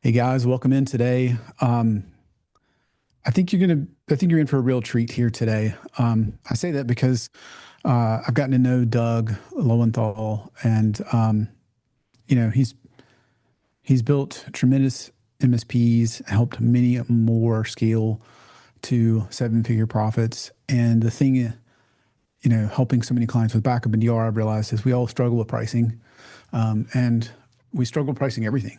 Hey guys, welcome in today. I think you're in for a real treat here today. I say that because I've gotten to know Doug Lowenthal, and he's built tremendous MSPs, helped many more scale to seven-figure profits. And the thing, helping so many clients with backup and DR, I've realized is we all struggle with pricing, and we struggle pricing everything.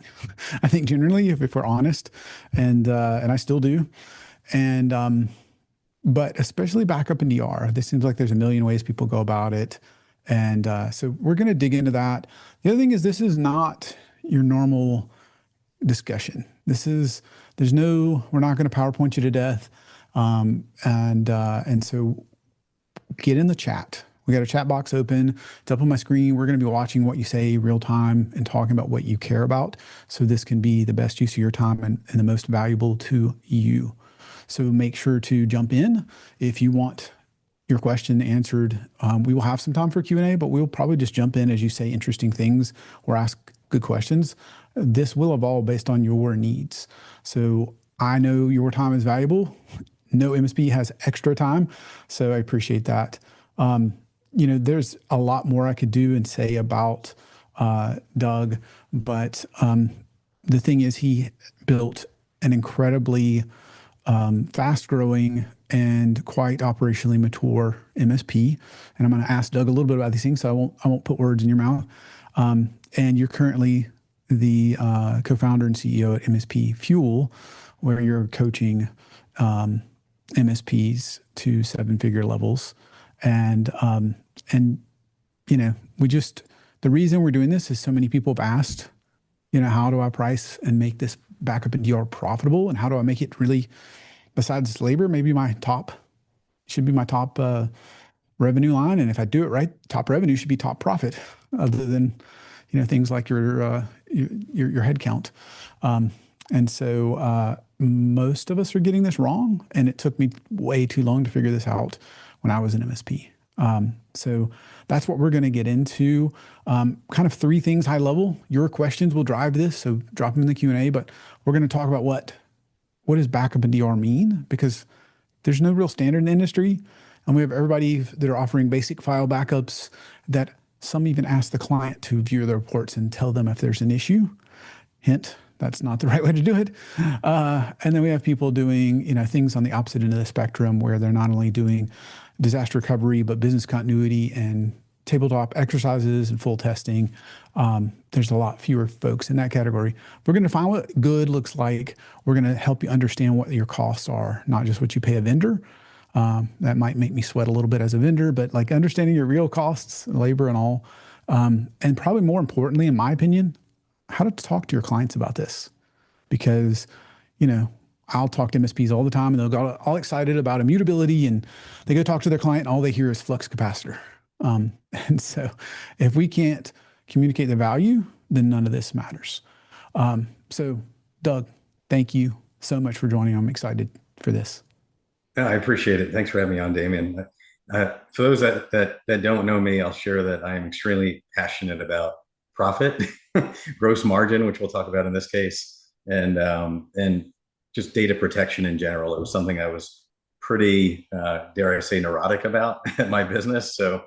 I think generally, if we're honest, and I still do. And but especially backup and DR, this seems like there's a million ways people go about it, and so we're going to dig into that. The other thing is this is not your normal discussion. We're not going to PowerPoint you to death, and so get in the chat. We got a chat box open. It's up on my screen. We're going to be watching what you say real time and talking about what you care about. So this can be the best use of your time and the most valuable to you. So make sure to jump in if you want your question answered. We will have some time for Q&A, but we'll probably just jump in as you say interesting things or ask good questions. This will evolve based on your needs. So I know your time is valuable. No MSP has extra time, so I appreciate that. There's a lot more I could do and say about Doug, but the thing is he built an incredibly fast-growing and quite operationally mature MSP. And I'm going to ask Doug a little bit about these things, so I won't put words in your mouth. And you're currently the co-founder and CEO at MSP Fuel, where you're coaching MSPs to seven-figure levels. And the reason we're doing this is so many people have asked, how do I price and make this backup and DR profitable? And how do I make it really, besides labor, maybe should be my top revenue line. And if I do it right, top revenue should be top profit, other than, things like your head count. And so most of us are getting this wrong. And it took me way too long to figure this out when I was an MSP. So that's what we're going to get into. Kind of three things high level. Your questions will drive this, so drop them in the Q&A. But we're going to talk about what does backup and DR mean? Because there's no real standard in the industry. And we have everybody that are offering basic file backups that some even ask the client to view the reports and tell them if there's an issue. Hint, that's not the right way to do it. And then we have people doing, things on the opposite end of the spectrum where they're not only doing disaster recovery, but business continuity and tabletop exercises and full testing. There's a lot fewer folks in that category. We're going to find what good looks like. We're going to help you understand what your costs are, not just what you pay a vendor. That might make me sweat a little bit as a vendor, but like understanding your real costs, labor and all. And probably more importantly, in my opinion, how to talk to your clients about this. Because, I'll talk to MSPs all the time and they'll go all excited about immutability and they go talk to their client and all they hear is flux capacitor. And so if we can't communicate the value, then none of this matters. So Doug, thank you so much for joining. I'm excited for this. I appreciate it. Thanks for having me on, Damien. For those that don't know me, I'll share that I'm extremely passionate about profit, gross margin, which we'll talk about in this case, and just data protection in general. It was something I was pretty, dare I say, neurotic about at my business. So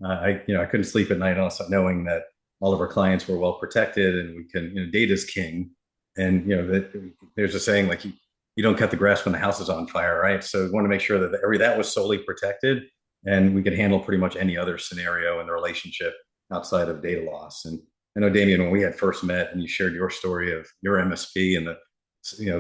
I couldn't sleep at night also knowing that all of our clients were well protected, and we can, data's king. And there's a saying like you don't cut the grass when the house is on fire, right? So we want to make sure that that was solely protected, and we could handle pretty much any other scenario in the relationship outside of data loss. And I know, Damien, when we had first met and you shared your story of your MSP and the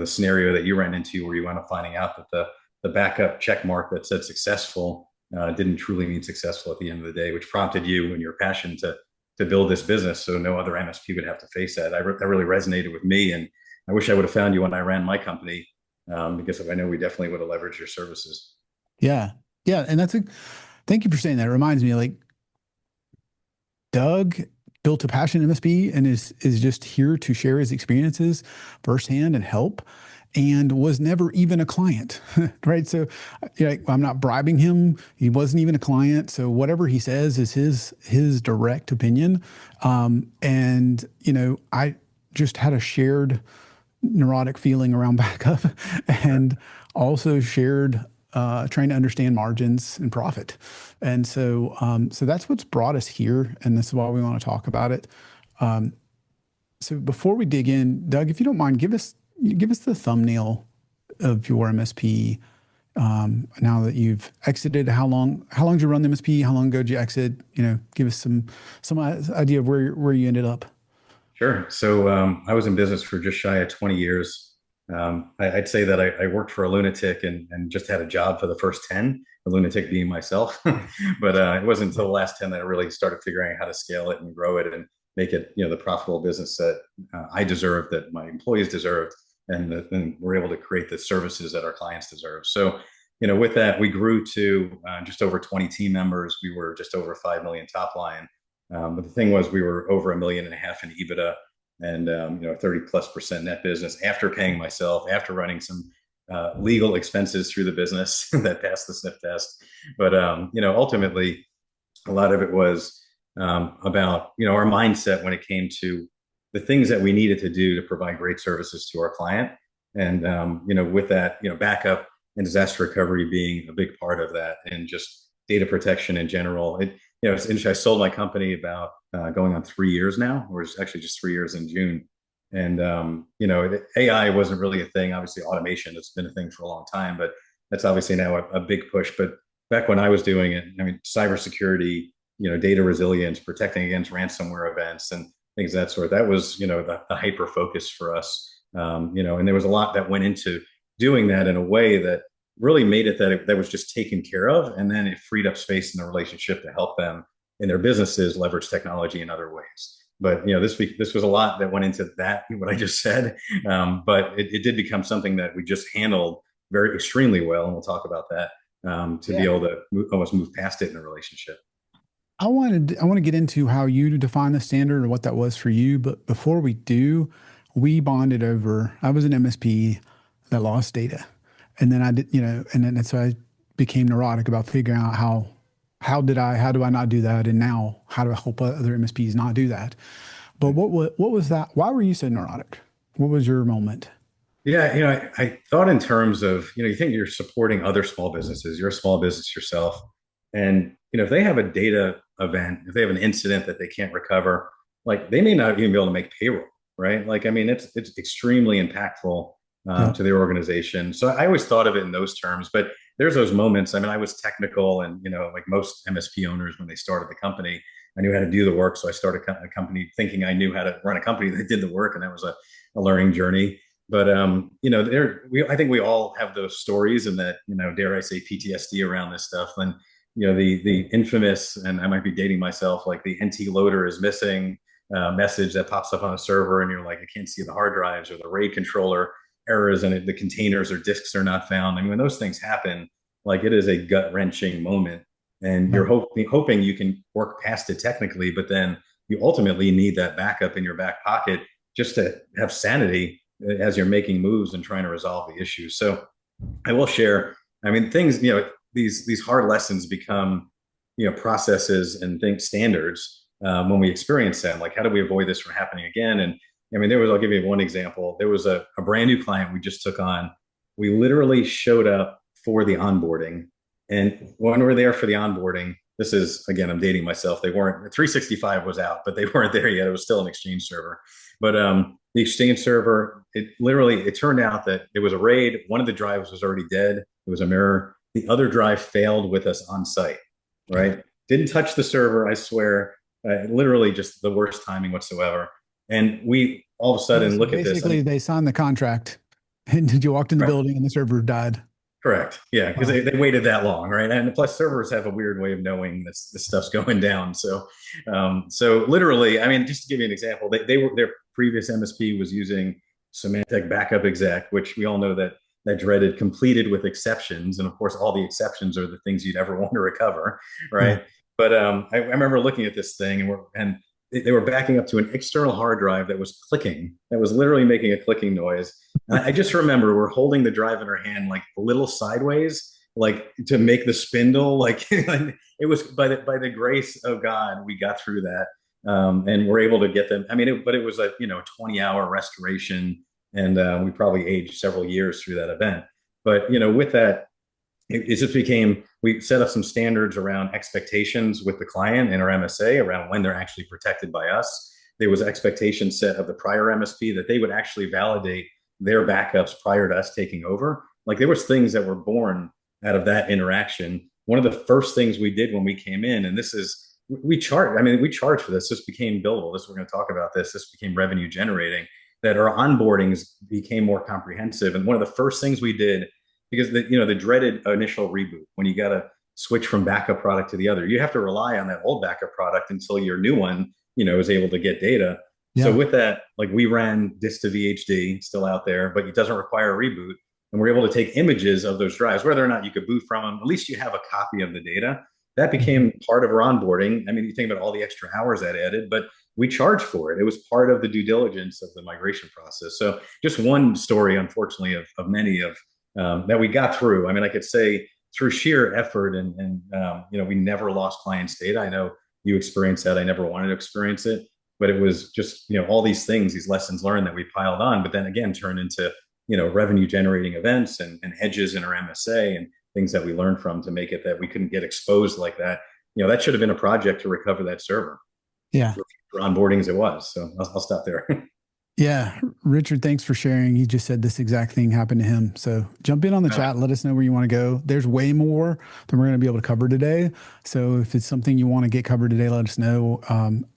scenario that you ran into where you wound up finding out that the backup check mark that said successful didn't truly mean successful at the end of the day, which prompted you and your passion to build this business so no other MSP would have to face that. That really resonated with me, and I wish I would have found you when I ran my company, because I know we definitely would have leveraged your services. Yeah. Yeah. And thank you for saying that. It reminds me, like, Doug built a passion MSP and is just here to share his experiences firsthand and help, and was never even a client, right? So I'm not bribing him. He wasn't even a client. So whatever he says is his direct opinion. I just had a shared neurotic feeling around backup, and also shared trying to understand margins and profit. And so that's what's brought us here, and this is why we want to talk about it. So before we dig in, Doug, if you don't mind, give us the thumbnail of your MSP. Now that you've exited, how long did you run the MSP? How long ago did you exit? Give us some idea of where you ended up. Sure. So I was in business for just shy of 20 years. I'd say that I worked for a lunatic and just had a job for the first 10, the lunatic being myself. But it wasn't until the last 10 that I really started figuring out how to scale it and grow it and make it, the profitable business that I deserved, that my employees deserved, and we're able to create the services that our clients deserve. So, with that, we grew to just over 20 team members. We were just over 5 million top line. But the thing was, we were over 1.5 million in EBITDA, and 30+% net business after paying myself, after running some legal expenses through the business that passed the sniff test. But ultimately, a lot of it was about our mindset when it came to the things that we needed to do to provide great services to our client, and with that, backup and disaster recovery being a big part of that, and just data protection in general. It's interesting. I sold my company about going on 3 years now, or it's actually just 3 years in June. And AI wasn't really a thing. Obviously, automation has been a thing for a long time, but that's obviously now a big push. But back when I was doing it, I mean, cybersecurity, data resilience, protecting against ransomware events, and things of that sort. That was the hyper focus for us. And there was a lot that went into doing that in a way that really made it that was just taken care of, and then it freed up space in the relationship to help them in their businesses leverage technology in other ways. But this was a lot that went into that, what I just said, but it did become something that we just handled very extremely well, and we'll talk about that, to be able to almost move past it in a relationship. I want to get into how you define the standard and what that was for you. But before we do, we bonded over. I was an MSP that lost data, and then I did, and then so I became neurotic about figuring out how do I not do that, and now how do I help other MSPs not do that? But what was that? Why were you so neurotic? What was your moment? Yeah, I thought in terms of, you think you're supporting other small businesses, you're a small business yourself. And, if they have a data event, if they have an incident that they can't recover, like they may not even be able to make payroll, right? Like, I mean, it's extremely impactful Yeah. to their organization. So I always thought of it in those terms, but there's those moments. I mean, I was technical, and, like most MSP owners, when they started the company, I knew how to do the work. So I started a company thinking I knew how to run a company that did the work. And that was a learning journey. But I think we all have those stories, and that, dare I say, PTSD around this stuff. And the infamous, and I might be dating myself, like the NT loader is missing message that pops up on a server, and you're like, I can't see the hard drives, or the RAID controller errors, and the containers or disks are not found. I mean, when those things happen, like, it is a gut wrenching moment, and you're hoping you can work past it technically, but then you ultimately need that backup in your back pocket just to have sanity as you're making moves and trying to resolve the issue. So I will share. I mean, things, these hard lessons become, processes and standards when we experience them. Like, how do we avoid this from happening again? And I mean, I'll give you one example. There was a brand new client we just took on. We literally showed up for the onboarding. And when we were there for the onboarding, this is, again, I'm dating myself. They weren't, 365 was out, but they weren't there yet. It was still an Exchange server. But the Exchange server, it turned out that it was a RAID. One of the drives was already dead. It was a mirror. The other drive failed with us on site, right? Didn't touch the server, I swear. Literally just the worst timing whatsoever. And we all of a sudden look at this. Basically, they signed the contract, and you walked in the Right. building, and the server died. Correct. Yeah, because Wow. they waited that long, right? And plus, servers have a weird way of knowing this stuff's going down. So literally, I mean, just to give you an example, their previous MSP was using Symantec Backup Exec, which we all know that dreaded completed with exceptions, and of course, all the exceptions are the things you'd ever want to recover, Yeah. right? But I remember looking at this thing, and they were backing up to an external hard drive that was clicking, that was literally making a clicking noise. And I just remember we're holding the drive in our hand, like a little sideways, like to make the spindle. Like it was by the grace of God, we got through that, and we're able to get them. I mean, but it was a 20-hour restoration. and we probably aged several years through that event. But with that, it just became, we set up some standards around expectations with the client and our MSA around when they're actually protected by us. There was expectation set of the prior MSP that they would actually validate their backups prior to us taking over. Like there was things that were born out of that interaction. One of the first things we did when we came in, and this is, we charge, I mean, we charge for this. This became billable. This, we're going to talk about this. This became revenue generating, that our onboardings became more comprehensive. And one of the first things we did, because the dreaded initial reboot, when you got to switch from backup product to the other, you have to rely on that old backup product until your new one, is able to get data. So Yeah. with that, like we ran disk to VHD, still out there, but it doesn't require a reboot. And we're able to take images of those drives, whether or not you could boot from them. At least you have a copy of the data. That became part of our onboarding. I mean, you think about all the extra hours that added, but we charged for it. It was part of the due diligence of the migration process. So just one story, unfortunately, of many of that we got through. I mean, I could say through sheer effort and we never lost clients' data. I know you experienced that. I never wanted to experience it, but it was just, all these things, these lessons learned that we piled on, but then again, turned into, revenue generating events and hedges in our MSA and things that we learned from to make it that we couldn't get exposed like that. That should have been a project to recover that server. Yeah. For onboarding as it was. So I'll stop there. Yeah. Richard, thanks for sharing. He just said this exact thing happened to him. So jump in on the chat and let us know where you want to go. There's way more than we're going to be able to cover today. So if it's something you want to get covered today, let us know.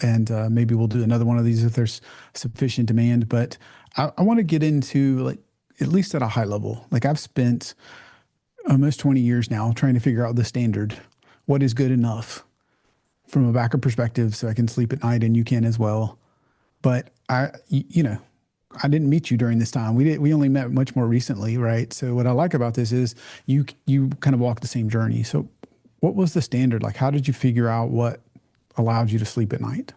And maybe we'll do another one of these if there's sufficient demand. But I want to get into, like, at least at a high level. Like, I've spent almost 20 years now trying to figure out the standard. What is good enough from a backup perspective so I can sleep at night and you can as well. But I didn't meet you during this time. We only met much more recently, right? So what I like about this is you kind of walk the same journey. So what was the standard? Like, how did you figure out what allowed you to sleep at night?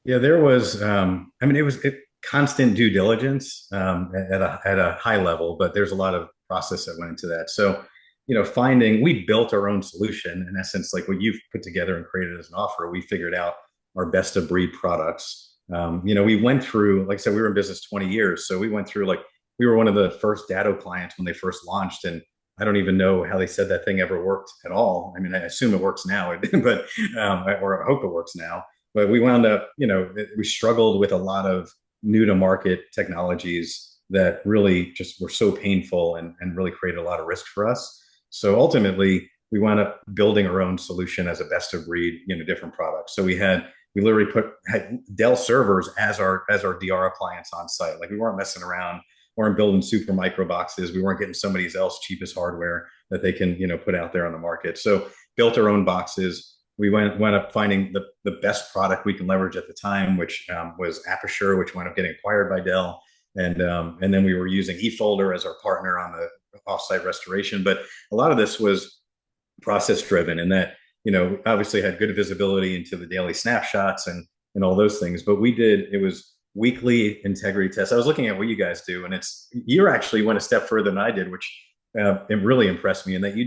Yeah, there was, it was constant due diligence at a high level, but there's a lot of process that went into that. So, we built our own solution in essence, like what you've put together and created as an offer. We figured out our best of breed products. We went through, like I said, we were in business 20 years. So we went through, like, we were one of the first Datto clients when they first launched. And I don't even know how they said that thing ever worked at all. I mean, I assume it works now, but, or I hope it works now. But we wound up, we struggled with a lot of new to market technologies that really just were so painful and really created a lot of risk for us. So ultimately, we wound up building our own solution as a best of breed, different products. So we literally had Dell servers as our DR appliance on site. Like, we weren't messing around, weren't building super micro boxes. We weren't getting somebody else's cheapest hardware that they can, put out there on the market. So built our own boxes. We went up finding the best product we can leverage at the time, which was Aperture, which wound up getting acquired by Dell. And then we were using eFolder as our partner on the offsite restoration. But a lot of this was process driven, and that, obviously had good visibility into the daily snapshots and all those things. But it was weekly integrity tests. I was looking at what you guys do, and you actually went a step further than I did, which it really impressed me in that you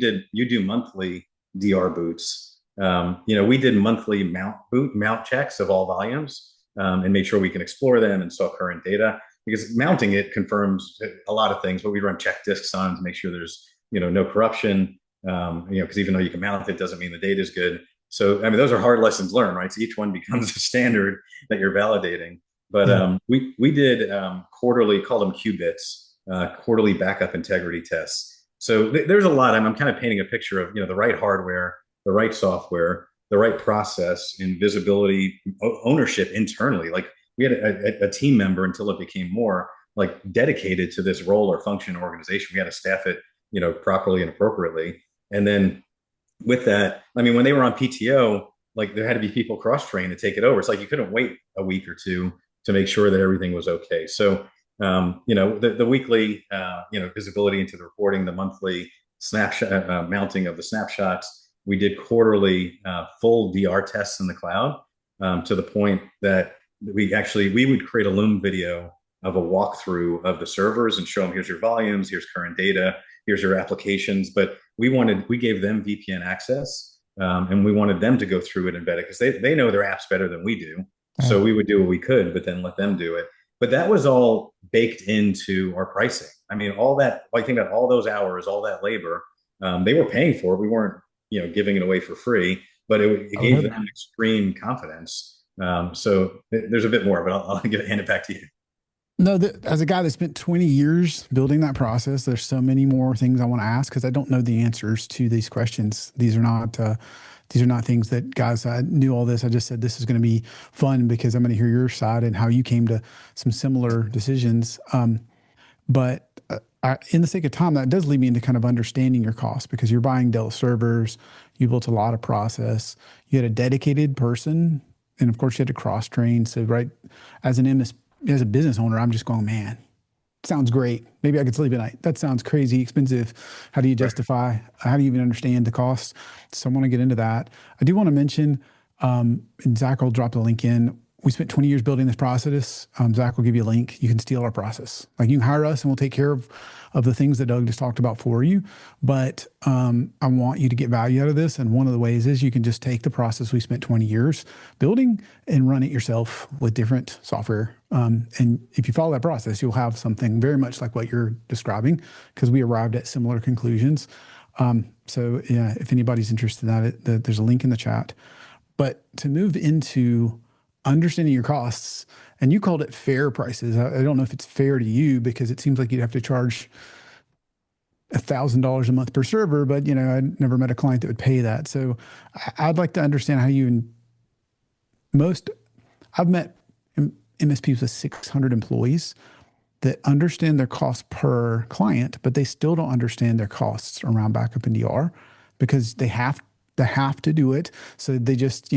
do monthly DR boots. We did monthly mount checks of all volumes and made sure we can explore them and saw current data, because mounting it confirms a lot of things, but we run check disks on to make sure there's, no corruption. Because even though you can mount it, doesn't mean the data is good. So, I mean, those are hard lessons learned, right? So each one becomes a standard that you're validating. But we did quarterly, called them qubits, quarterly backup integrity tests. So there's a lot. I'm kind of painting a picture of, the right hardware, the right software, the right process, and visibility, ownership internally. Like, we had a team member until it became more like dedicated to this role or function organization. We had to staff it, properly and appropriately. And then with that, I mean, when they were on PTO, like, there had to be people cross-trained to take it over. It's like you couldn't wait a week or two to make sure that everything was okay. So, the weekly, visibility into the reporting, the monthly snapshot mounting of the snapshots. We did quarterly full DR tests in the cloud, to the point that we would create a Loom video of a walkthrough of the servers and show them, here's your volumes, here's current data, here's your applications. But we gave them VPN access, and we wanted them to go through it and vet it, because they know their apps better than we do. So we would do what we could, but then let them do it. but that was all baked into our pricing. I mean, all that, like think about all those hours, all that labor, they were paying for it. We weren't, giving it away for free, but it I would gave hope them not. extreme confidence. So there's a bit more, but I'll hand it back to you. No, as a guy that spent 20 years building that process, there's so many more things I want to ask because I don't know the answers to these questions. These are not things that guys, I knew all this. I just said this is going to be fun because I'm going to hear your side and how you came to some similar decisions. But in the sake of time, that does lead me into kind of understanding your costs because you're buying Dell servers. You built a lot of process. You had a dedicated person, and of course, you had to cross train. So, right, as an MS, as a business owner, I'm just going, man, sounds great. Maybe I could sleep at night. That sounds crazy expensive. How do you Right. justify? How do you even understand the costs? So I want to get into that. I do want to mention, and Zach will drop the link in. We spent 20 years building this process. Zach will give you a link. You can steal our process. Like you can hire us and we'll take care of the things that Doug just talked about for you. But I want you to get value out of this. And one of the ways is you can just take the process we spent 20 years building and run it yourself with different software. And if you follow that process, you'll have something very much like what you're describing because we arrived at similar conclusions. So yeah, if anybody's interested in that, there's a link in the chat. But to move into understanding your costs, and you called it fair prices. I don't know if it's fair to you because it seems like you'd have to charge $1,000 a month per server, but I never met a client that would pay that. So I'd like to understand how you most. I've met MSPs with 600 employees that understand their cost per client, but they still don't understand their costs around backup and DR because they have to do it. So they just,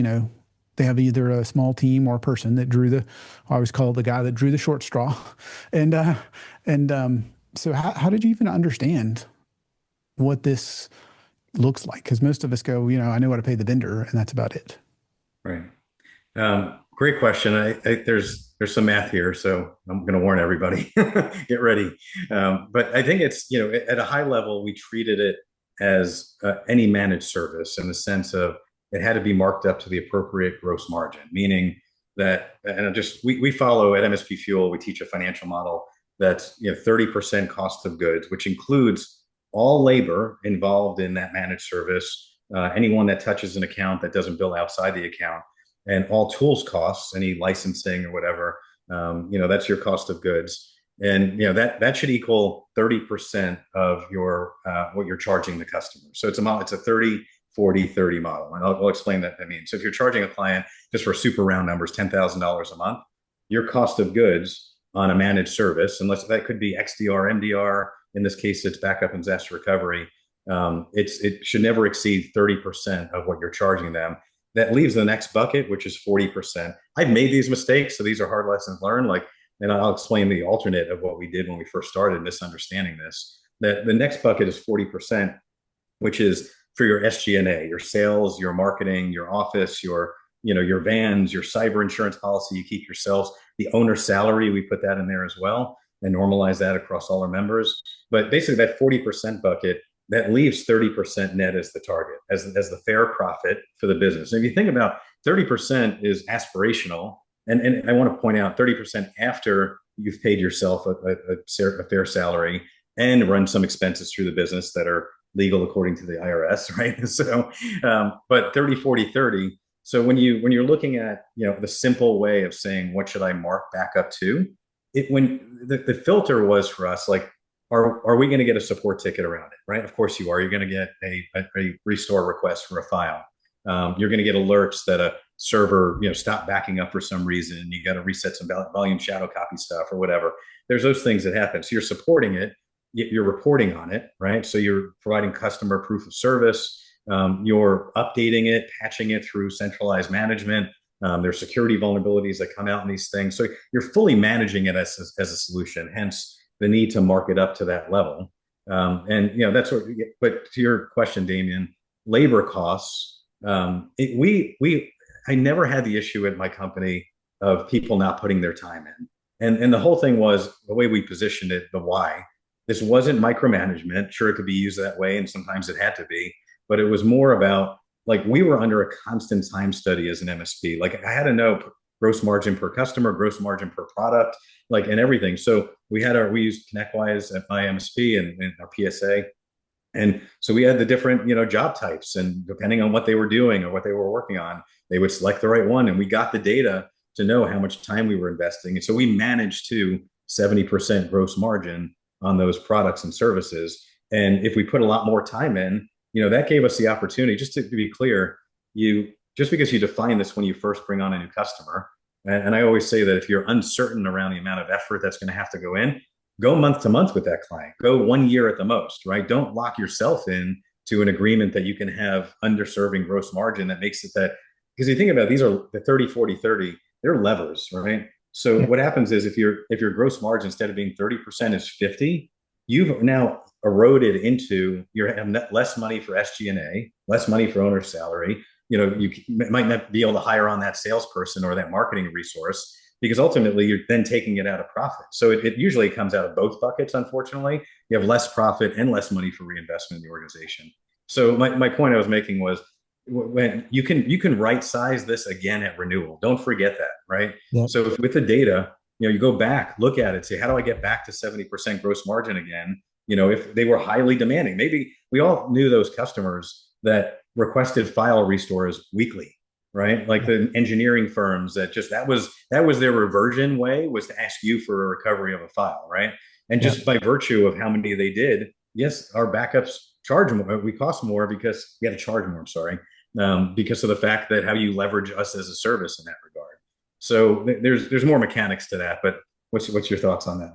they have either a small team or a person that I always call the guy that drew the short straw. And so how did you even understand what this looks like? Because most of us go, I know how to pay the vendor and that's about it. Right. Great question. There's some math here, so I'm going to warn everybody. Get ready. But I think it's at a high level we treated it as any managed service in the sense of it had to be marked up to the appropriate gross margin, meaning that and just we follow at MSP Fuel we teach a financial model that's 30% cost of goods, which includes all labor involved in that managed service, anyone that touches an account that doesn't bill outside the account and all tools costs, any licensing or whatever, that's your cost of goods. And that should equal 30% of your what you're charging the customer. So it's a 30, 40, 30 model. And I'll explain that I mean. So if you're charging a client just for super round numbers, $10,000 a month, your cost of goods on a managed service, unless that could be XDR, MDR, in this case, it's backup and disaster recovery. It should never exceed 30% of what you're charging them. That leaves the next bucket, which is 40%. I've made these mistakes, so these are hard lessons learned. And I'll explain the alternate of what we did when we first started misunderstanding this. That the next bucket is 40%, which is for your SG&A, your sales, your marketing, your office, your vans, your cyber insurance policy you keep yourselves, the owner salary, we put that in there as well and normalize that across all our members. But basically that 40% bucket, that leaves 30% net as the target, as the fair profit for the business. And if you think about 30% is aspirational, and I want to point out 30% after you've paid yourself a fair salary and run some expenses through the business that are legal according to the IRS, right? So, but 30, 40, 30. So when you're looking at the simple way of saying what should I mark back up to, when the filter was for us like are we going to get a support ticket around it, right? Of course you are. You're going to get a restore request for a file. You're going to get alerts that a server stopped backing up for some reason. You got to reset some volume shadow copy stuff or whatever. There's those things that happen. So you're supporting it. You're reporting on it, right? So you're providing customer proof of service. You're updating it, patching it through centralized management. There's security vulnerabilities that come out in these things. So you're fully managing it as a solution, hence the need to mark it up to that level. And that's what. But to your question, Damien, labor costs. I never had the issue at my company of people not putting their time in, and the whole thing was the way we positioned it. The why. This wasn't micromanagement. Sure, it could be used that way, and sometimes it had to be, but it was more about like we were under a constant time study as an MSP. Like I had to know gross margin per customer, gross margin per product, like and everything. So we used ConnectWise at my MSP and our PSA. And so we had the different, job types, and depending on what they were doing or what they were working on, they would select the right one. And we got the data to know how much time we were investing. And so we managed to 70% gross margin on those products and services. And if we put a lot more time in, that gave us the opportunity, just to be clear, just because you define this when you first bring on a new customer, and I always say that if you're uncertain around the amount of effort that's going to have to go in, go month to month with that client. Go 1 year at the most, right? Don't lock yourself in to an agreement that you can have underserving gross margin that makes it that, because you think about it, these are the 30, 40, 30, they're levers, right? So Yeah. what happens is if your gross margin instead of being 30% is 50, you've now eroded into you have less money for SG&A, less money for owner's salary. You might not be able to hire on that salesperson or that marketing resource, because ultimately you're then taking it out of profit. So it usually comes out of both buckets, unfortunately. You have less profit and less money for reinvestment in the organization. So my point I was making was, when you can right size this again at renewal. Don't forget that, right? Yeah. So with the data, you go back, look at it, say, how do I get back to 70% gross margin again? If they were highly demanding, maybe we all knew those customers that requested file restores weekly, right? Like the engineering firms that was their reversion way, was to ask you for a recovery of a file, right? And Yeah. just by virtue of how many they did, yes, our backups charge more, we cost more because we had to charge more. I'm sorry, because of the fact that how you leverage us as a service in that regard. So there's more mechanics to that, but what's your thoughts on that?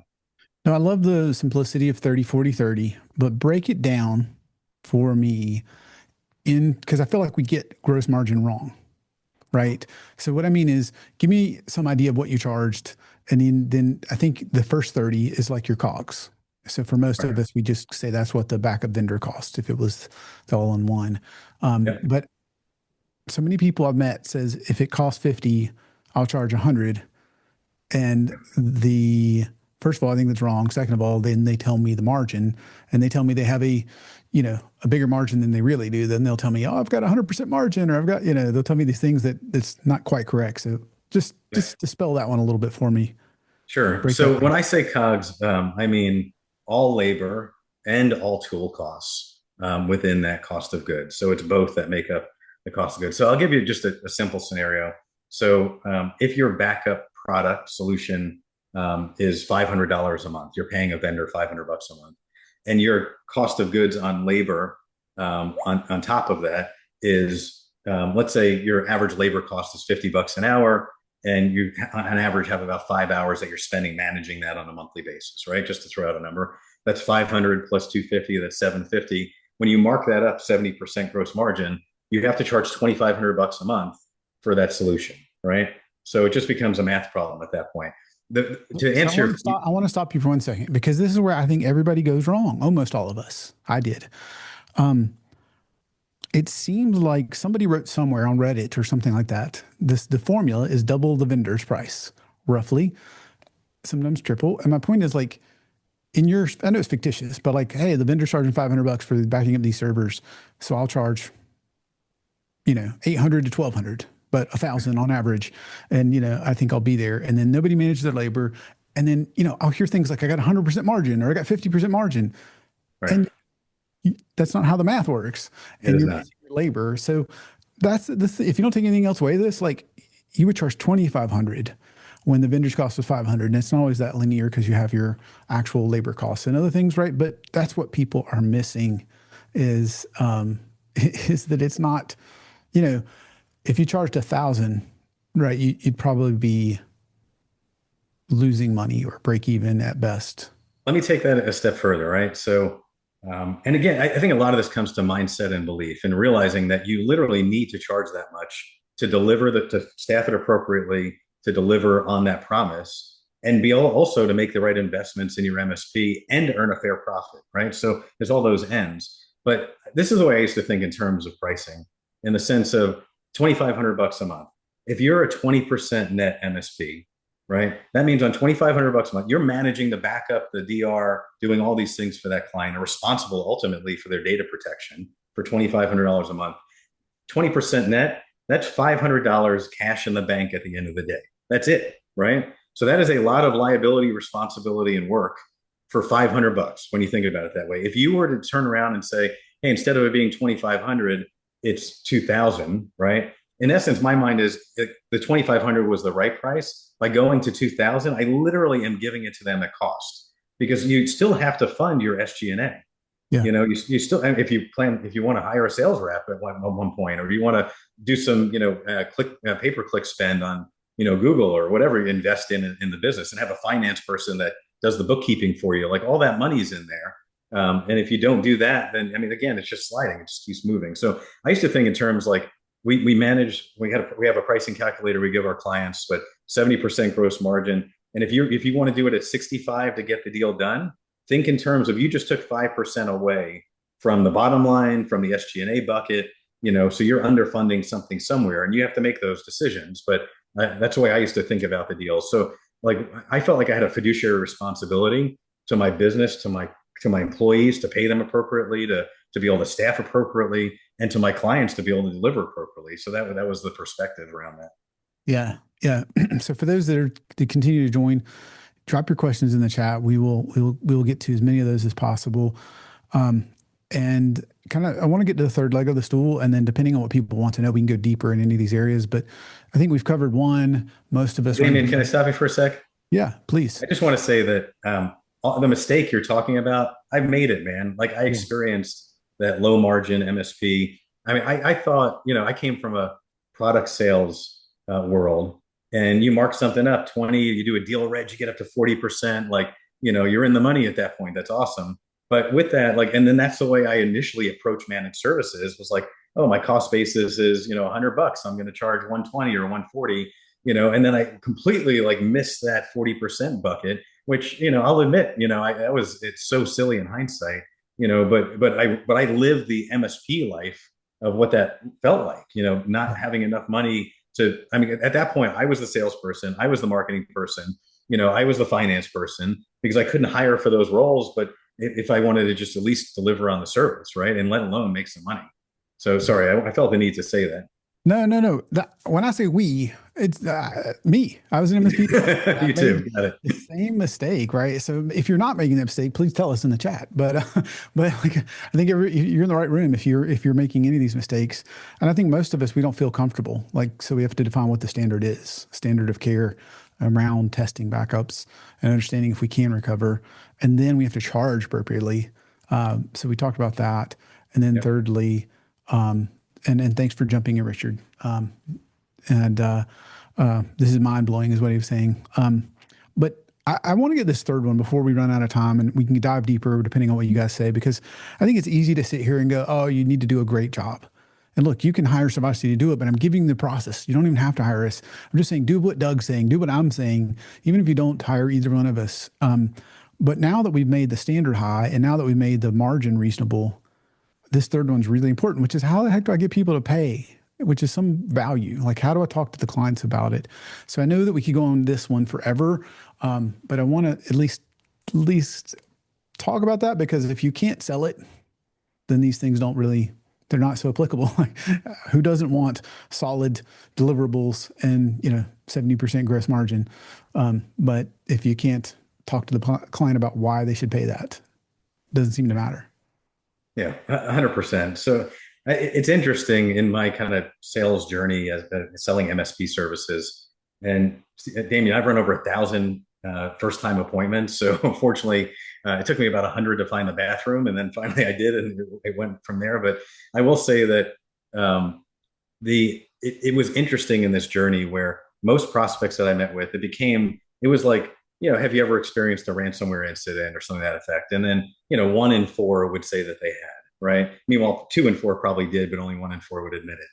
No, I love the simplicity of 30, 40, 30, but break it down for me because I feel like we get gross margin wrong, right? So what I mean is, give me some idea of what you charged. And then I think the first 30 is like your COGS. So for most Right. of us, we just say that's what the backup vendor cost if it was the all in one. Yeah. But so many people I've met says if it costs 50, I'll charge 100. And the first of all, I think that's wrong. Second of all, then they tell me the margin, and they tell me they have a bigger margin than they really do. Then they'll tell me, oh, I've got 100% margin, or I've got, they'll tell me these things that's not quite correct. So Yeah. just dispel that one a little bit for me. Sure. Break that So when down. I say COGS, I mean all labor and all tool costs within that cost of goods. So it's both that make up the cost of goods. So I'll give you just a simple scenario. So if your backup product solution is $500 a month, you're paying a vendor $500 a month, and your cost of goods on labor on top of that is, let's say your average labor cost is $50 an hour, and you on average have about 5 hours that you're spending managing that on a monthly basis, right? Just to throw out a number, that's 500 plus 250, that's 750. When you mark that up 70% gross margin, you have to charge $2,500 a month for that solution, right? So it just becomes a math problem at that point. To So answer, I want to stop you for 1 second because this is where I think everybody goes wrong. Almost all of us. I did. It seems like somebody wrote somewhere on Reddit or something like that. The formula is double the vendor's price, roughly, sometimes triple. And my point is, like, I know it's fictitious, but like, hey, the vendor's charging $500 for backing up these servers, so I'll charge 800 to 1,200, but 1,000 on average, and I think I'll be there. And then nobody manages their labor, and then I'll hear things like I got 100% margin or I got 50% margin, right? and that's not how the math works. It And is you're not. missing your labor. So that's this. If you don't take anything else away, this, like, you would charge 2,500 when the vendor's cost was 500, and it's not always that linear because you have your actual labor costs and other things, right? But that's what people are missing is is that it's not, if you charged 1,000, right, you'd probably be losing money or break even at best. Let me take that a step further, right? So, and again, I think a lot of this comes to mindset and belief, and realizing that you literally need to charge that much to deliver to staff it appropriately, to deliver on that promise, and be also to make the right investments in your MSP and earn a fair profit, right? So there's all those ends. But this is the way I used to think in terms of pricing, in the sense of 2,500 bucks a month. If you're a 20% net MSP, right? That means on 2,500 bucks a month, you're managing the backup, the DR, doing all these things for that client, are responsible ultimately for their data protection for $2,500 a month. 20% net, that's $500 cash in the bank at the end of the day. That's it, right? So that is a lot of liability, responsibility, and work for $500 when you think about it that way. If you were to turn around and say, hey, instead of it being 2,500, it's 2,000, right? In essence, my mind is the 2,500 was the right price. By going to 2,000, I literally am giving it to them at cost because you still have to fund your SG&A. Yeah. You still, if you want to hire a sales rep at one point, or you want to do some, pay per click spend on, Google or whatever, you invest in the business and have a finance person that does the bookkeeping for you. Like all that money's in there. And if you don't do that, then, I mean, again, it's just sliding. It just keeps moving. So I used to think in terms like we have a pricing calculator we give our clients, but 70% gross margin. And if you want to do it at 65 to get the deal done, think in terms of you just took 5% away from the bottom line, from the SG&A bucket, so you're underfunding something somewhere and you have to make those decisions. But that's the way I used to think about the deal. So like, I felt like I had a fiduciary responsibility to my business, to my employees, to pay them appropriately, to be able to staff appropriately, and to my clients to be able to deliver appropriately. So that was the perspective around that. Yeah. Yeah. So for those that continue to join, drop your questions in the chat. We will get to as many of those as possible. And kind of, I want to get to the third leg of the stool, and then depending on what people want to know, we can go deeper in any of these areas. But I think we've covered one. Most of us. Damien, can I stop you for a sec? Yeah, please. I just want to say that the mistake you're talking about, I've made it, man. Like I experienced that low margin MSP. I mean, I thought, I came from a product sales world, and you mark something up 20, you do a deal reg, you get up to 40%. Like, you're in the money at that point. That's awesome. But with that, like, and then that's the way I initially approached managed services, was like, oh, my cost basis is, $100. I'm going to charge 120 or 140, and then I completely like missed that 40% bucket, which, I'll admit, it's so silly in hindsight, but I lived the MSP life of what that felt like, not having enough money I mean, at that point, I was the salesperson, I was the marketing person, I was the finance person, because I couldn't hire for those roles. But if I wanted to just at least deliver on the service, right, and let alone make some money. So sorry, I felt the need to say that. No. When I say we, it's me. I was an MSP. You too. Got it. The same mistake, right? So if you're not making that mistake, please tell us in the chat. But like, I think you're in the right room if you're making any of these mistakes. And I think most of us, we don't feel comfortable. Like, so we have to define what the standard is, standard of care around testing backups and understanding if we can recover. And then we have to charge appropriately. So we talked about that. And then thirdly, and thanks for jumping in, Richard. This is mind blowing, is what he was saying. But I want to get this third one before we run out of time, and we can dive deeper depending on what you guys say, because I think it's easy to sit here and go, oh, you need to do a great job. And look, you can hire somebody to do it, but I'm giving you the process. You don't even have to hire us. I'm just saying, do what Doug's saying, do what I'm saying, even if you don't hire either one of us. But now that we've made the standard high, and now that we've made the margin reasonable, this third one's really important, which is how the heck do I get people to pay, which is some value. Like, how do I talk to the clients about it? So I know that we could go on this one forever, but I want to at least talk about that, because if you can't sell it, then these things they're not so applicable. Like, who doesn't want solid deliverables and 70% gross margin? But if you can't talk to the client about why they should pay that, it doesn't seem to matter. Yeah, 100%. So it's interesting in my kind of sales journey as selling MSP services. And Damien, I've run over 1,000 first-time appointments. So unfortunately, it took me about 100 to find the bathroom, and then finally I did, and it went from there. But I will say that it was interesting in this journey where most prospects that I met with, it was like, have you ever experienced a ransomware incident or something to that effect? And then, 1 in 4 would say that they had, right? Meanwhile, 2 in 4 probably did, but only 1 in 4 would admit it.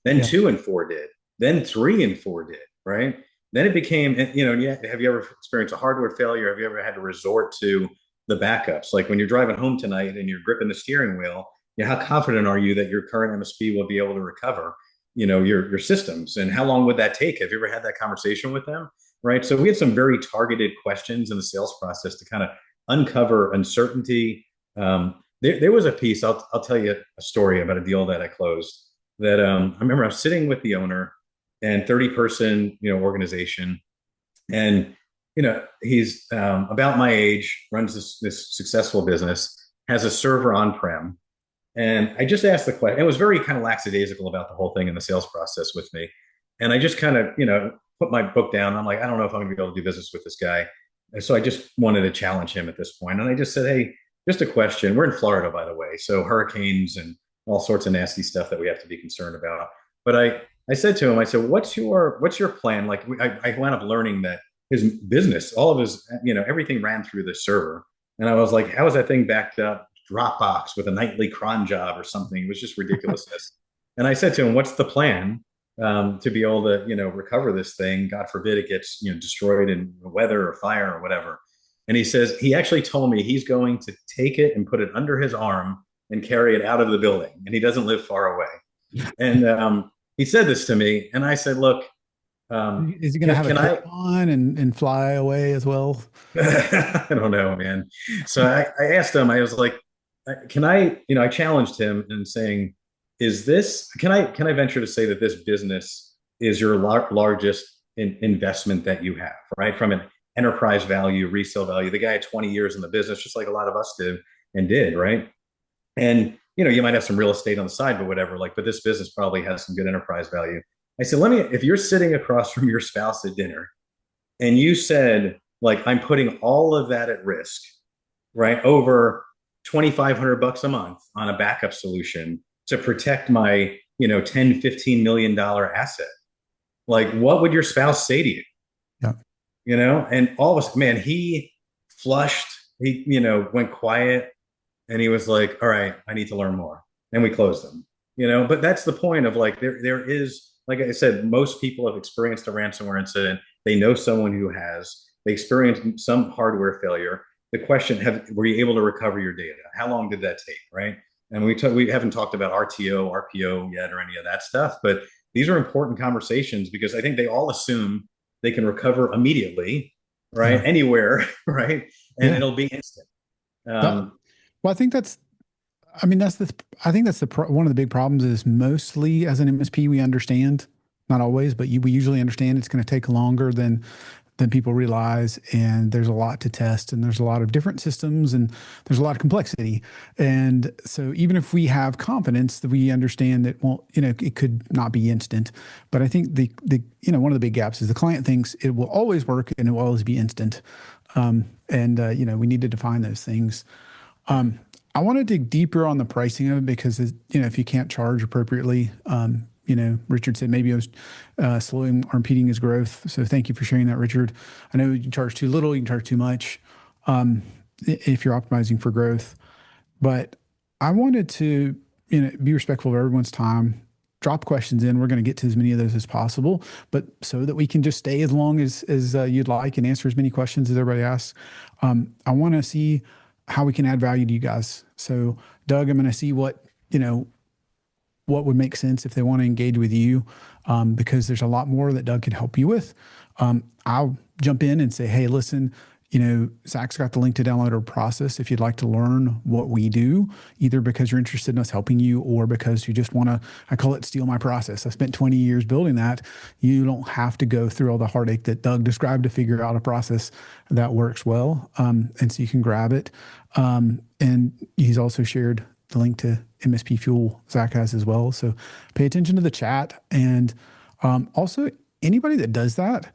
Then 2 in 4 did. Then 3 in 4 did, right? Then it became, have you ever experienced a hardware failure? Have you ever had to resort to the backups? Like when you're driving home tonight and you're gripping the steering wheel, how confident are you that your current MSP will be able to recover, your systems? And how long would that take? Have you ever had that conversation with them? Right. So we had some very targeted questions in the sales process to kind of uncover uncertainty. There was a piece, I'll tell you a story about a deal that I closed. that I remember I was sitting with the owner and 30-person, organization. And, he's about my age, runs this successful business, has a server on-prem. And I just asked the question. It was very kind of lackadaisical about the whole thing in the sales process with me. And I just kind of, put my book down. I'm like, I don't know if I'm going to be able to do business with this guy. And so I just wanted to challenge him at this point. And I just said, hey, just a question. We're in Florida, by the way. So hurricanes and all sorts of nasty stuff that we have to be concerned about. But I said to him, I said, what's your plan? Like I wound up learning that his business, all of his, everything ran through the server. And I was like, how is that thing backed up? Dropbox with a nightly cron job or something. It was just ridiculousness. And I said to him, what's the plan to be able to, recover this thing? God forbid it gets, destroyed in weather or fire or whatever. And he says, he actually told me he's going to take it and put it under his arm and carry it out of the building. And he doesn't live far away. And he said this to me. And I said, look, Is he going to have a can cape I, on and fly away as well? I don't know, man. So I asked him, I was like, can I, I challenged him in saying, is this, can I venture to say that this business is your largest investment that you have, right? From an enterprise value, resale value. The guy had 20 years in the business, just like a lot of us did and did, right? And, you might have some real estate on the side, but whatever, like, but this business probably has some good enterprise value. I said, if you're sitting across from your spouse at dinner and you said, like, I'm putting all of that at risk, right? Over 2,500 bucks a month on a backup solution to protect my, 10, $15 million asset. Like, what would your spouse say to you? Yeah. And all of us, man, he flushed, he, went quiet and he was like, all right, I need to learn more. And we closed them, but that's the point of like, there is, like I said, most people have experienced a ransomware incident. They know someone who has, they experienced some hardware failure. The question, were you able to recover your data? How long did that take, right? And we haven't talked about RTO, RPO yet or any of that stuff, but these are important conversations because I think they all assume they can recover immediately, right? Yeah. Anywhere, right? And Yeah. it'll be instant. That, Um, well, I mean, I think that's one of the big problems is mostly as an MSP, we understand, not always, but we usually understand it's going to take longer than people realize. And there's a lot to test and there's a lot of different systems and there's a lot of complexity. And so even if we have confidence that we understand that, well, it could not be instant, but I think one of the big gaps is the client thinks it will always work and it will always be instant. We need to define those things. I want to dig deeper on the pricing of it because, if you can't charge appropriately, Richard said maybe it was slowing or impeding his growth. So thank you for sharing that, Richard. I know you can charge too little, you can charge too much if you're optimizing for growth. But I wanted to, be respectful of everyone's time. Drop questions in. We're going to get to as many of those as possible, but so that we can just stay as long as you'd like and answer as many questions as everybody asks. I want to see how we can add value to you guys. So, Doug, I'm going to see what would make sense if they want to engage with you, because there's a lot more that Doug can help you with. I'll jump in and say, hey, listen, Zach's got the link to download our process if you'd like to learn what we do, either because you're interested in us helping you or because you just want to, I call it steal my process. I spent 20 years building that. You don't have to go through all the heartache that Doug described to figure out a process that works well. And so you can grab it. And he's also shared the link to MSP Fuel Zach has as well. So pay attention to the chat. And also anybody that does that,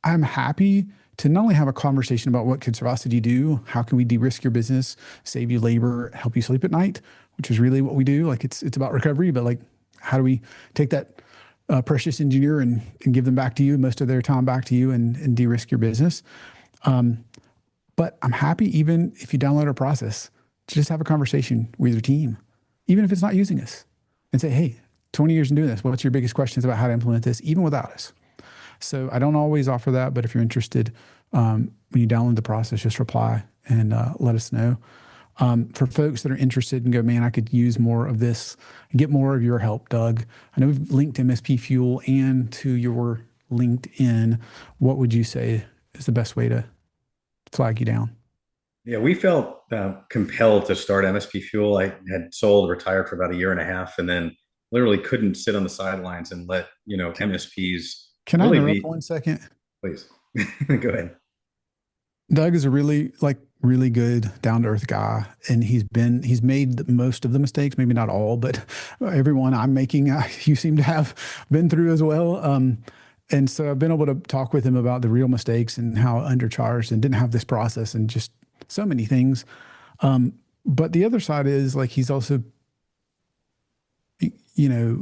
I'm happy to not only have a conversation about what conservosity do, how can we de-risk your business, save you labor, help you sleep at night, which is really what we do. Like it's about recovery, but like, how do we take that precious engineer and give them back to you, most of their time back to you and de-risk your business. But I'm happy even if you download our process to just have a conversation with your team, even if it's not using us, and say, hey, 20 years in doing this, what's your biggest questions about how to implement this, even without us? So I don't always offer that, but if you're interested, when you download the process, just reply and let us know. For folks that are interested and go, man, I could use more of this and get more of your help, Doug. I know we've linked MSP Fuel and to your LinkedIn. What would you say is the best way to flag you down? Yeah, we felt compelled to start MSP Fuel. I had retired for about a year and a half, and then literally couldn't sit on the sidelines and let, MSPs Can I really interrupt be, 1 second? please. Go ahead. Doug is a really good down to earth guy, and he's made most of the mistakes, maybe not all, but everyone I'm making, you seem to have been through as well. And so I've been able to talk with him about the real mistakes and how undercharged and didn't have this process and just so many things. But the other side is like he's also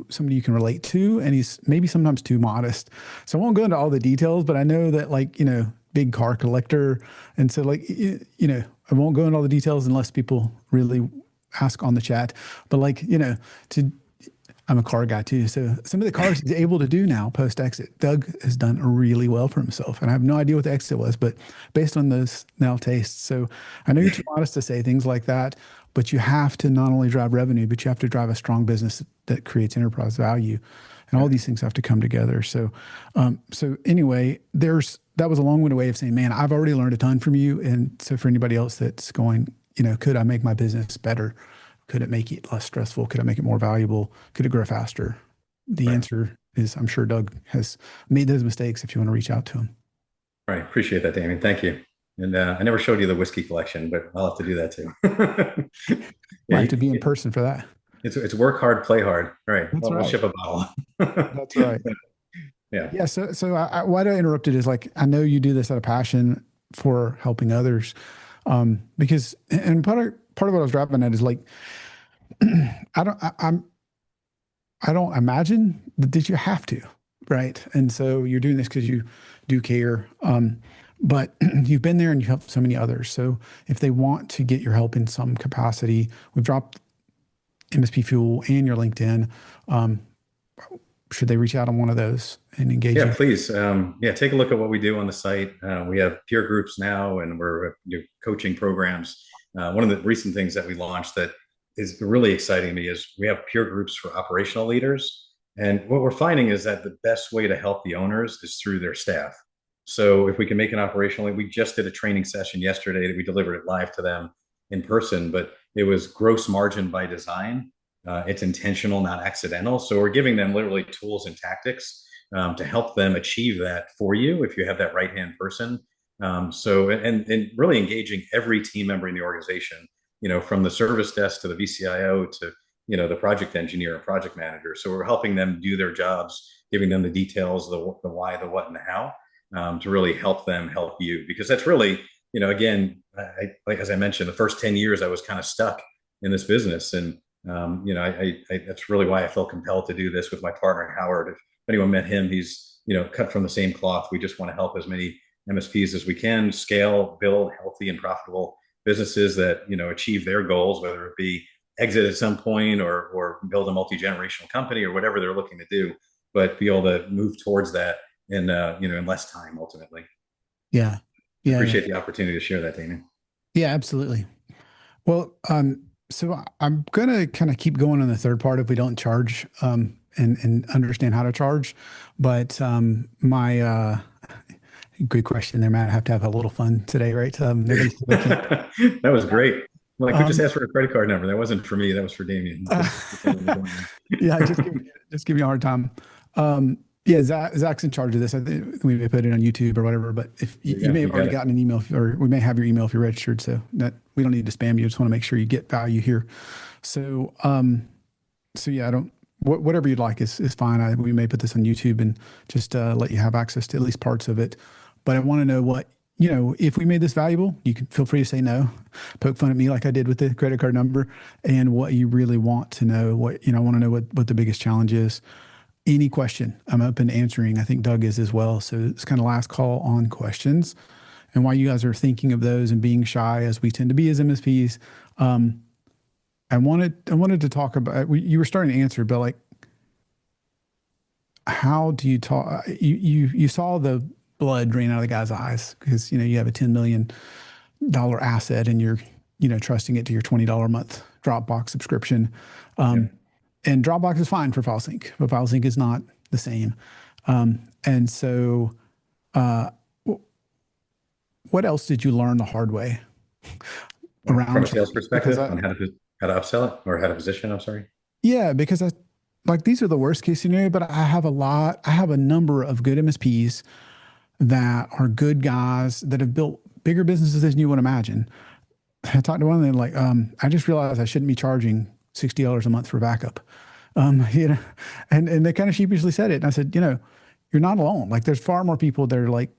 somebody you can relate to, and he's maybe sometimes too modest. So I won't go into all the details, but I know that big car collector. And so I won't go into all the details unless people really ask on the chat, but to, I'm a car guy too. So some of the cars he's able to do now post exit, Doug has done really well for himself. And I have no idea what the exit was, but based on those now tastes. So I know you're too modest to say things like that, but you have to not only drive revenue, but you have to drive a strong business that creates enterprise value. And all these things have to come together. So anyway, that was a long-winded way of saying, man, I've already learned a ton from you. And so for anybody else that's going, could I make my business better? Could it make it less stressful? Could I make it more valuable? Could it grow faster? The Right. answer is, I'm sure Doug has made those mistakes if you want to reach out to him. Right. Appreciate that, Damien. Thank you. And I never showed you the whiskey collection, but I'll have to do that too. Yeah, Might have to be in person for that. it's work hard, play hard. All right. That's We'll right. ship a bottle. That's right. Yeah. Yeah. So why I interrupted is like, I know you do this out of passion for helping others. Because, and part of what I was driving at is like, I don't imagine that you have to, right? And so you're doing this because you do care. But you've been there and you helped so many others. So if they want to get your help in some capacity, we've dropped MSP Fuel and your LinkedIn. Should they reach out on one of those and engage Yeah, you? please. Yeah, take a look at what we do on the site. We have peer groups now, and we're coaching programs. One of the recent things that we launched that is really exciting me is we have peer groups for operational leaders. And what we're finding is that the best way to help the owners is through their staff. So if we can make an operational, we just did a training session yesterday that we delivered it live to them in person, but it was gross margin by design. It's intentional, not accidental. So we're giving them literally tools and tactics to help them achieve that for you if you have that right hand person. And really engaging every team member in the organization, from the service desk to the VCIO to the project engineer and project manager. So we're helping them do their jobs, giving them the details, the why, the what, and the how, to really help them help you, because that's really, again, as I mentioned, the first 10 years I was kind of stuck in this business, and that's really why I felt compelled to do this with my partner Howard. If anyone met him, he's cut from the same cloth. We just want to help as many MSPs as we can scale, build healthy and profitable businesses that achieve their goals, whether it be exit at some point or build a multi-generational company or whatever they're looking to do, but be able to move towards that in less time ultimately. Yeah. I Yeah. appreciate the opportunity to share that, Damien. Yeah, absolutely. Well, so I'm gonna kind of keep going on the third part if we don't charge, and understand how to charge. But my good question there, Matt. I have to have a little fun today, right? Nobody's looking. That was great. Well, I could just Um, ask for a credit card number. That wasn't for me. That was for Damien. yeah, just give me a hard time. Yeah, Zach's in charge of this. I think we may put it on YouTube or whatever. But if you Yeah, may you have got already it. gotten an email, or we may have your email if you're registered. So that we don't need to spam you. Just want to make sure you get value here. So, so yeah, I don't. Whatever you'd like is fine. We may put this on YouTube and just let you have access to at least parts of it. But I want to know what, if we made this valuable, you can feel free to say no, poke fun at me like I did with the credit card number, and what you really want to know. I want to know what the biggest challenge is. Any question, I'm open to answering. I think Doug is as well. So it's kind of last call on questions, and while you guys are thinking of those and being shy as we tend to be as MSPs. I wanted to talk about, you were starting to answer, but like, how do you talk? You saw the blood drain out of the guy's eyes because, you have a $10 million asset and you're, trusting it to your $20 a month Dropbox subscription. Yeah. And Dropbox is fine for FileSync, but FileSync is not the same. And so, what else did you learn the hard way From around a sales charging? Because perspective on how to upsell it or how to position, I'm sorry. yeah, because like these are the worst case scenario, but I have a number of good MSPs that are good guys that have built bigger businesses than you would imagine. I talked to one of them like, I just realized I shouldn't be charging $60 a month for backup. You know, and they kind of sheepishly said it. And I said, you know, you're not alone. Like there's far more people that are like,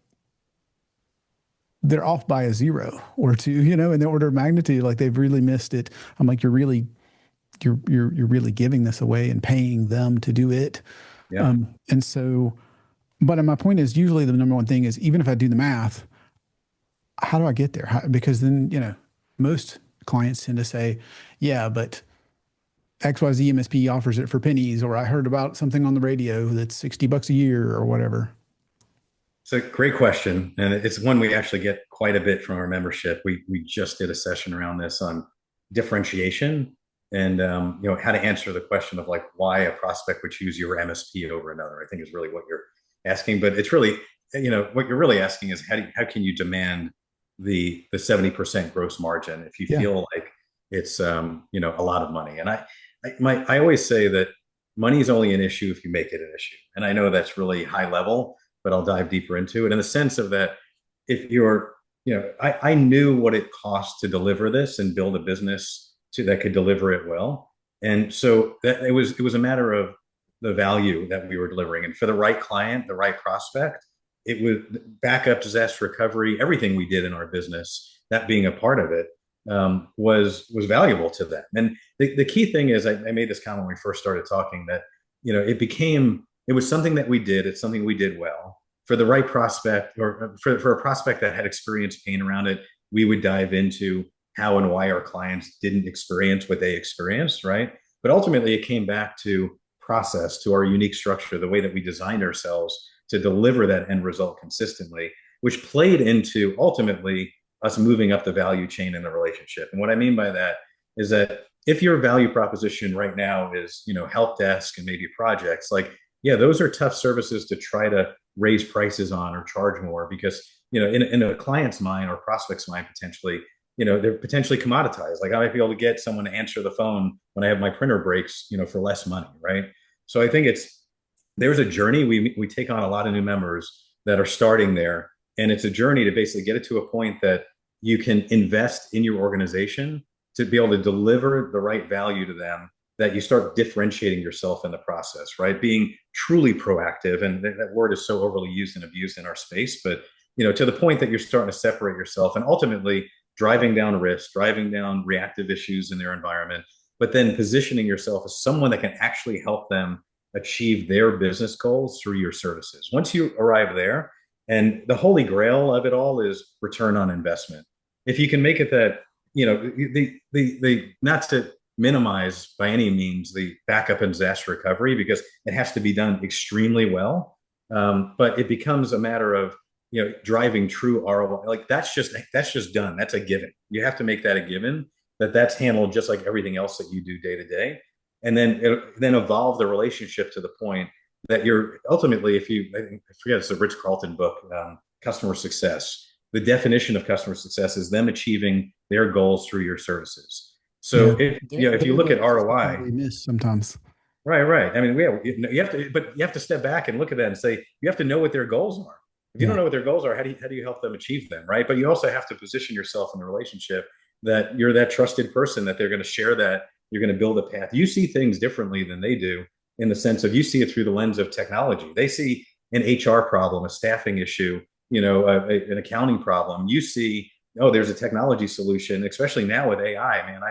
they're off by a zero or two, you know, in the order of magnitude. Like they've really missed it. I'm like, you're really giving this away and paying them to do it. Yeah. And so, but my point is usually the number one thing is even if I do the math, how do I get there? Because then, you know, most clients tend to say, yeah, but XYZ MSP offers it for pennies, or I heard about something on the radio that's $60 a year or whatever. It's a great question, and it's one we actually get quite a bit from our membership. We just did a session around this on differentiation and how to answer the question of like why a prospect would choose your MSP over another. I think is really what you're asking, but it's really what you're really asking is how can you demand the 70% gross margin if you Yeah. feel like it's a lot of money. And I always say that money is only an issue if you make it an issue. And I know that's really high level, but I'll dive deeper into it in the sense of that if you're, I knew what it cost to deliver this and build a business that could deliver it well. And so that it was a matter of the value that we were delivering. And for the right client, the right prospect, it was backup, disaster recovery, everything we did in our business, that being a part of it, was valuable to them. And the key thing is, I made this comment when we first started talking that it was something that we did. It's something we did well for the right prospect, or for a prospect that had experienced pain around it. We would dive into how and why our clients didn't experience what they experienced, right? But ultimately, it came back to process, to our unique structure, the way that we designed ourselves to deliver that end result consistently, which played into ultimately us moving up the value chain in the relationship. And what I mean by that is that if your value proposition right now is, help desk and maybe projects, like, yeah, those are tough services to try to raise prices on or charge more because, in a client's mind or prospect's mind, potentially, they're potentially commoditized. Like I might be able to get someone to answer the phone when I have my printer breaks, for less money, right? So I think there's a journey. We take on a lot of new members that are starting there, and it's a journey to basically get it to a point that you can invest in your organization to be able to deliver the right value to them, that you start differentiating yourself in the process, right? Being truly proactive. And that word is so overly used and abused in our space, but to the point that you're starting to separate yourself and ultimately driving down risk, driving down reactive issues in their environment, but then positioning yourself as someone that can actually help them achieve their business goals through your services. Once you arrive there, and the holy grail of it all is return on investment. If you can make it that, the not to minimize by any means the backup and disaster recovery, because it has to be done extremely well. But it becomes a matter of, driving true ROI. Like that's just done. That's a given. You have to make that a given, that's handled just like everything else that you do day to day. And then evolve the relationship to the point that you're ultimately, I forget, it's a Rich Carlton book, Customer Success. The definition of customer success is them achieving their goals through your services. Yeah. So if you look at ROI, We miss sometimes. right. I mean, you have to, but you have to step back and look at that and say, you have to know what their goals are. If you don't know what their goals are, how do you help them achieve them, right? But you also have to position yourself in the relationship that you're that trusted person, that they're going to share that, you're going to build a path. You see things differently than they do, in the sense of you see it through the lens of technology. They see an HR problem, a staffing issue, an accounting problem. You see, oh, there's a technology solution, especially now with AI. Man,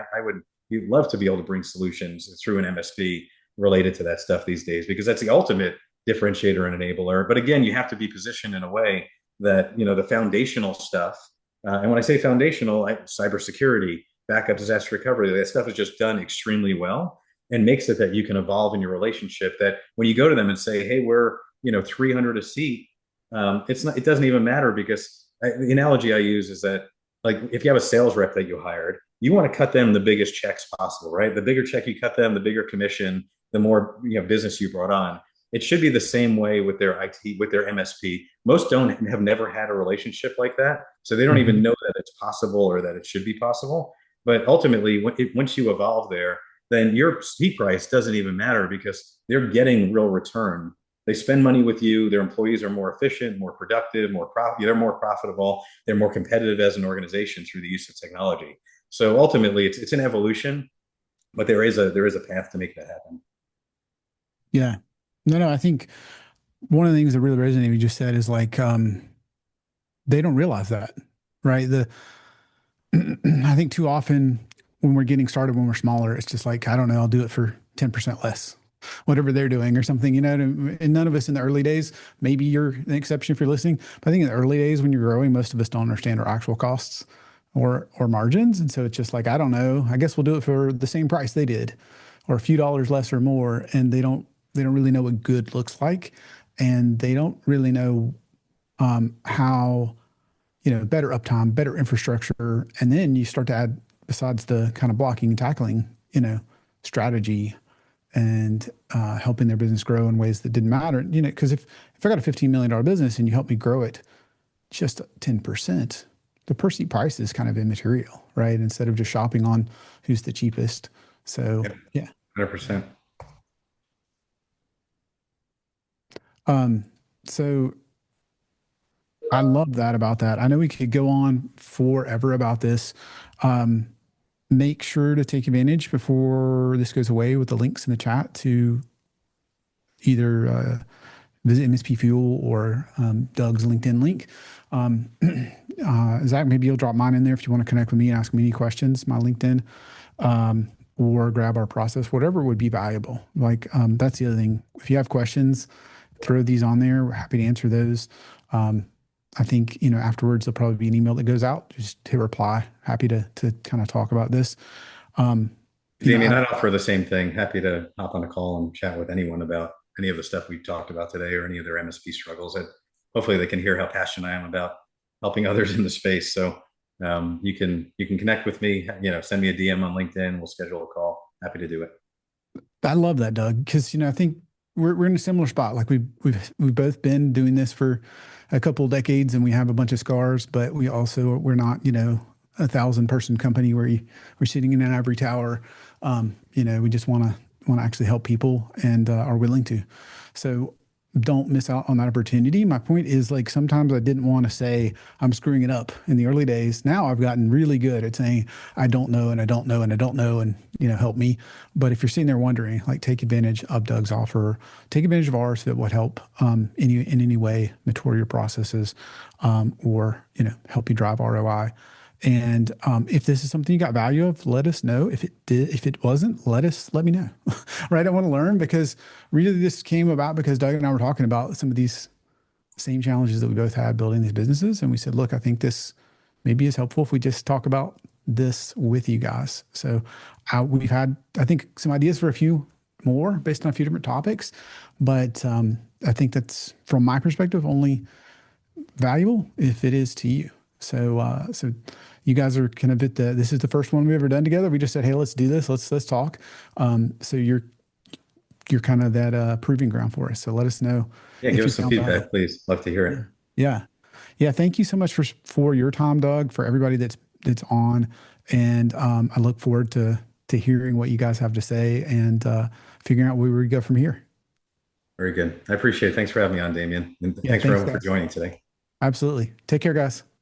you'd love to be able to bring solutions through an MSP related to that stuff these days, because that's the ultimate differentiator and enabler. But again, you have to be positioned in a way that, the foundational stuff, and when I say foundational, cybersecurity, backup, disaster recovery, that stuff is just done extremely well, and makes it that you can evolve in your relationship, that when you go to them and say, hey, we're 300 a seat, it doesn't even matter, because the analogy I use is that, like, if you have a sales rep that you hired, you want to cut them the biggest checks possible, right? The bigger check you cut them, the bigger commission, the more business you brought on. It should be the same way with their IT, with their MSP. Most have never had a relationship like that, so they don't even know that it's possible or that it should be possible. But ultimately, once you evolve there, then your seat price doesn't even matter because they're getting real return. They spend money with you. Their employees are more efficient, more productive, they're more profitable. They're more competitive as an organization through the use of technology. So ultimately, it's an evolution, but there is a path to make that happen. Yeah. No, I think one of the things that really resonated with you just said is like they don't realize that, right? The I think too often when we're getting started, when we're smaller, it's just like, I don't know, I'll do it for 10% less, whatever they're doing or something, and none of us in the early days, maybe you're an exception if you're listening, but I think in the early days when you're growing, most of us don't understand our actual costs or margins. And so it's just like, I don't know, I guess we'll do it for the same price they did or a few dollars less or more. And they don't really know what good looks like. And they don't really know how better uptime, better infrastructure. And then you start to add, besides the kind of blocking and tackling, strategy and helping their business grow in ways that didn't matter. Because if I got a $15 million business and you help me grow it just 10%, the per seat price is kind of immaterial, right? Instead of just shopping on who's the cheapest. So, Yep, yeah. 100%. Um, so I love that about that. I know we could go on forever about this. Um, Make sure to take advantage before this goes away with the links in the chat to either visit MSP Fuel or Doug's LinkedIn link. Zach, maybe you'll drop mine in there if you want to connect with me and ask me any questions, my LinkedIn, or grab our process, whatever would be valuable. Like that's the other thing. If you have questions, throw these on there. We're happy to answer those. I think, afterwards there'll probably be an email that goes out. Just hit reply. Happy to kind of talk about this. Um, Damien, I'd offer the same thing. Happy to hop on a call and chat with anyone about any of the stuff we've talked about today or any of their MSP struggles. And hopefully they can hear how passionate I am about helping others in the space. So you can connect with me, send me a DM on LinkedIn. We'll schedule a call. Happy to do it. I love that, Doug, because I think we're in a similar spot. Like we've both been doing this for a couple of decades, and we have a bunch of scars. But we're not 1,000-person company where we're sitting in an ivory tower. We just want to actually help people and are willing to. So don't miss out on that opportunity. My point is, like, sometimes I didn't want to say I'm screwing it up in the early days. Now I've gotten really good at saying I don't know and I don't know and I don't know and help me. But if you're sitting there wondering, like, take advantage of Doug's offer, take advantage of ours that would help in any way mature your processes, or help you drive ROI. And if this is something you got value of, let us know. If it did, if it wasn't, let me know. Right? I want to learn, because really this came about because Doug and I were talking about some of these same challenges that we both had building these businesses. And we said, look, I think this maybe is helpful if we just talk about this with you guys. So we've had, I think, some ideas for a few more based on a few different topics. But I think that's, from my perspective, only valuable if it is to you. So you guys are kind of this is the first one we've ever done together. We just said, hey, let's do this. Let's talk. So you're kind of that proving ground for us. So let us know. Yeah, give us some feedback, please. Love to hear it. Yeah. Yeah. Thank you so much for your time, Doug, for everybody that's on. And I look forward to hearing what you guys have to say and figuring out where we go from here. Very good. I appreciate it. Thanks for having me on, Damien. And Yeah, thanks for thanks, everyone for guys. joining today. Absolutely. Take care, guys.